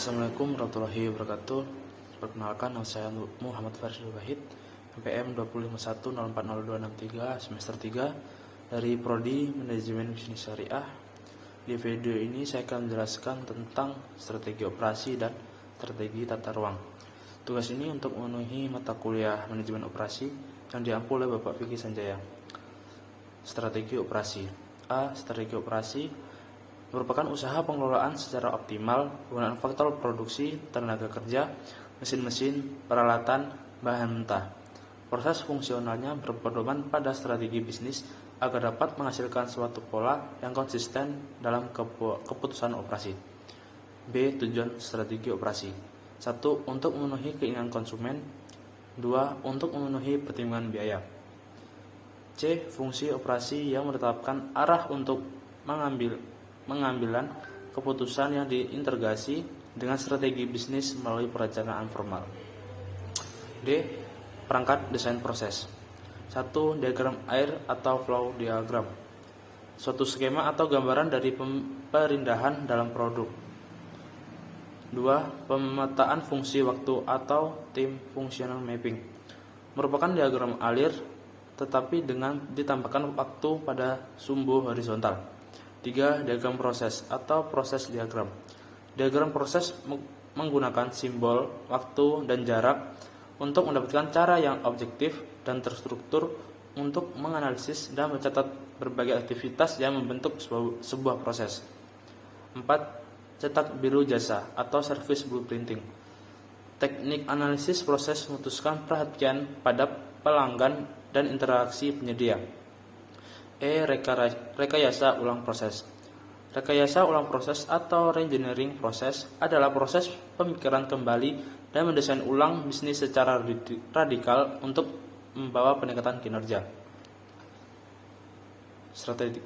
Assalamualaikum warahmatullahi wabarakatuh. Perkenalkan, nama saya Muhammad Farshil Wahid, MPM 251040263 semester 3 dari Prodi Manajemen Bisnis Syariah. Di video ini saya akan menjelaskan tentang strategi operasi dan strategi tata ruang. Tugas ini untuk memenuhi mata kuliah manajemen operasi yang diampu oleh Bapak Vicky Sanjaya. Strategi operasi. Strategi operasi merupakan usaha pengelolaan secara optimal penggunaan faktor produksi, tenaga kerja, mesin-mesin, peralatan, bahan mentah. Proses fungsionalnya berpedoman pada strategi bisnis agar dapat menghasilkan suatu pola yang konsisten dalam keputusan operasi. B. Tujuan strategi operasi. 1. Untuk memenuhi keinginan konsumen. 2. Untuk memenuhi pertimbangan biaya. C. Fungsi operasi yang menetapkan arah untuk pengambilan keputusan yang diintegrasi dengan strategi bisnis melalui perencanaan formal. D. Perangkat desain proses. 1. Diagram air atau flow diagram. Suatu skema atau gambaran dari perindahan dalam produk. 2. Pemetaan fungsi waktu atau time functional mapping. Merupakan diagram alir tetapi dengan ditambahkan waktu pada sumbu horizontal. 3. Diagram proses atau proses diagram. Diagram proses menggunakan simbol, waktu, dan jarak untuk mendapatkan cara yang objektif dan terstruktur untuk menganalisis dan mencatat berbagai aktivitas yang membentuk sebuah proses. 4. Cetak biru jasa atau service blueprinting. Teknik analisis proses memutuskan perhatian pada pelanggan dan interaksi penyedia. E. Rekayasa ulang proses. Rekayasa ulang proses atau reengineering proses adalah proses pemikiran kembali dan mendesain ulang bisnis secara radikal untuk membawa peningkatan kinerja.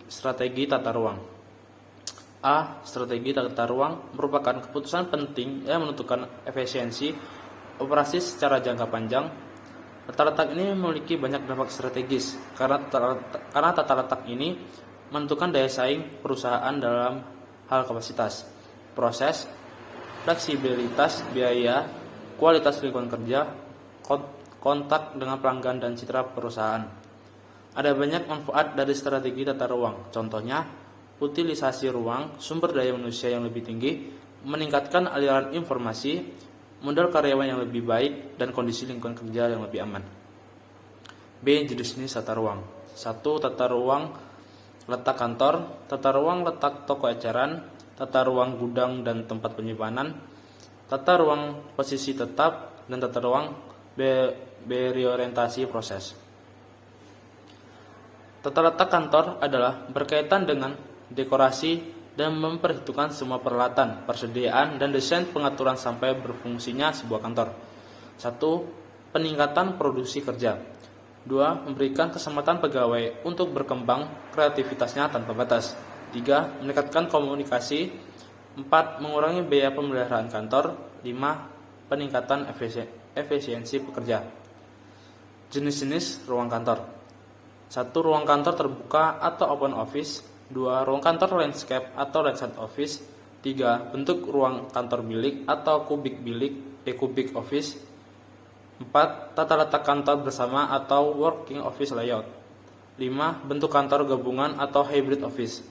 Strategi tata ruang. Strategi tata ruang merupakan keputusan penting yang menentukan efisiensi operasi secara jangka panjang. Tata letak ini memiliki banyak dampak strategis karena tata letak ini menentukan daya saing perusahaan dalam hal kapasitas, proses, fleksibilitas, biaya, kualitas lingkungan kerja, kontak dengan pelanggan dan citra perusahaan. Ada banyak manfaat dari strategi tata ruang. Contohnya, utilisasi ruang, sumber daya manusia yang lebih tinggi, meningkatkan aliran informasi, modal karyawan yang lebih baik, dan kondisi lingkungan kerja yang lebih aman. B. Jenis tata ruang. 1. Tata ruang letak kantor, tata ruang letak toko eceran, tata ruang gudang dan tempat penyimpanan, tata ruang posisi tetap, dan tata ruang berorientasi proses. Tata letak kantor adalah berkaitan dengan dekorasi dan memperhitungkan semua peralatan, persediaan, dan desain pengaturan sampai berfungsinya sebuah kantor. 1. Peningkatan produksi kerja. 2. Memberikan kesempatan pegawai untuk berkembang kreativitasnya tanpa batas. 3. Meningkatkan komunikasi. 4. Mengurangi biaya pemeliharaan kantor. 5. Peningkatan efisiensi pekerja. Jenis-jenis ruang kantor. 1. Ruang kantor terbuka atau open office. 2. Ruang kantor landscape atau landscape office. 3. Bentuk ruang kantor bilik atau kubik bilik, kubik office. 4. Tata letak kantor bersama atau working office layout. 5. Bentuk kantor gabungan atau hybrid office.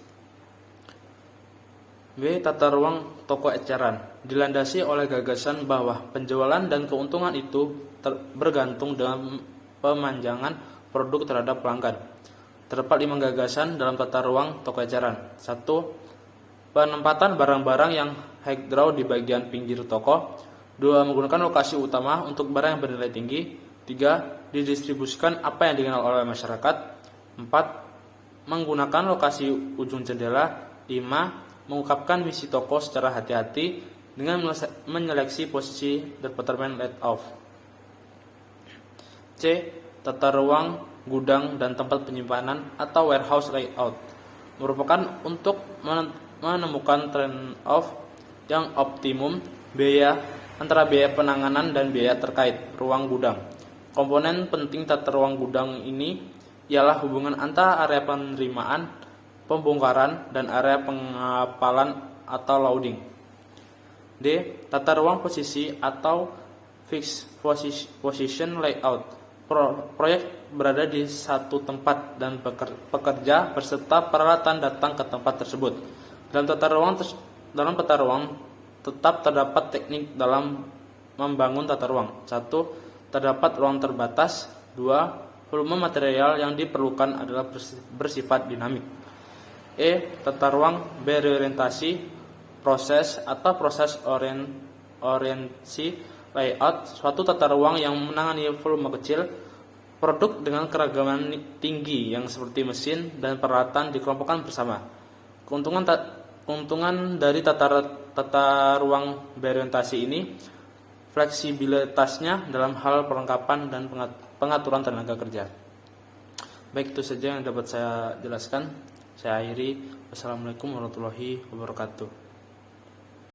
B. Tata ruang toko eceran. Dilandasi oleh gagasan bahwa penjualan dan keuntungan itu bergantung dengan pemanjangan produk terhadap pelanggan. Terdapat 5 gagasan dalam tata ruang toko eceran. 1. Penempatan barang-barang yang high draw di bagian pinggir toko. 2. Menggunakan lokasi utama untuk barang yang bernilai tinggi. 3. Didistribusikan apa yang dikenal oleh masyarakat. 4. Menggunakan lokasi ujung jendela. 5. Mengungkapkan misi toko secara hati-hati dengan menyeleksi posisi department layout. C. Tata ruang gudang dan tempat penyimpanan atau warehouse layout merupakan untuk menemukan trade-off yang optimum antara biaya penanganan dan biaya terkait ruang gudang. Komponen penting tata ruang gudang ini ialah hubungan antara area penerimaan, pembongkaran, dan area pengapalan atau loading. D. Tata ruang posisi atau fixed position layout. Proyek berada di satu tempat dan pekerja berserta peralatan datang ke tempat tersebut. Dalam tata ruang tetap terdapat teknik dalam membangun tata ruang. 1. Terdapat ruang terbatas. 2. Volume material yang diperlukan adalah bersifat dinamik. E. Tata ruang berorientasi proses atau proses orientasi layout. Suatu tata ruang yang menangani volume kecil, produk dengan keragaman tinggi yang seperti mesin dan peralatan dikelompokkan bersama. Keuntungan dari tata ruang berorientasi ini fleksibilitasnya dalam hal perlengkapan dan pengaturan tenaga kerja. Baik, itu saja yang dapat saya jelaskan. Saya akhiri. Wassalamualaikum warahmatullahi wabarakatuh.